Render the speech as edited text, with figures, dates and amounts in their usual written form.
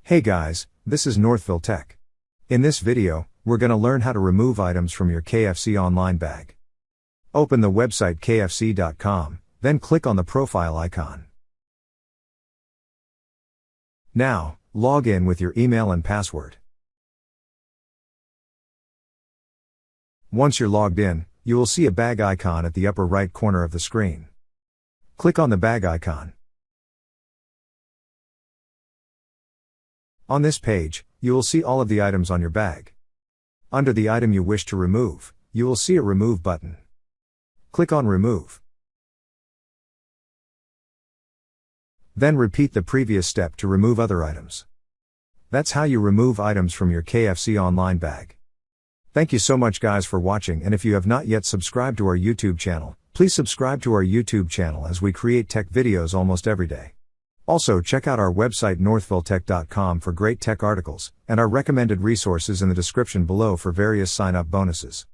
Hey guys, this is Northville Tech. In this video, we're gonna learn how to remove items from your KFC online bag. Open the website kfc.com, then click on the profile icon. Now, log in with your email and password. Once you're logged in, you will see a bag icon at the upper right corner of the screen. Click on the bag icon. On this page, you will see all of the items on your bag. Under the item you wish to remove, you will see a Remove button. Click on Remove. Then repeat the previous step to remove other items. That's how you remove items from your KFC online bag. Thank you so much guys for watching, and if you have not yet subscribed to our YouTube channel, please subscribe to our YouTube channel as we create tech videos almost every day. Also check out our website northvilletech.com for great tech articles, and our recommended resources in the description below for various sign-up bonuses.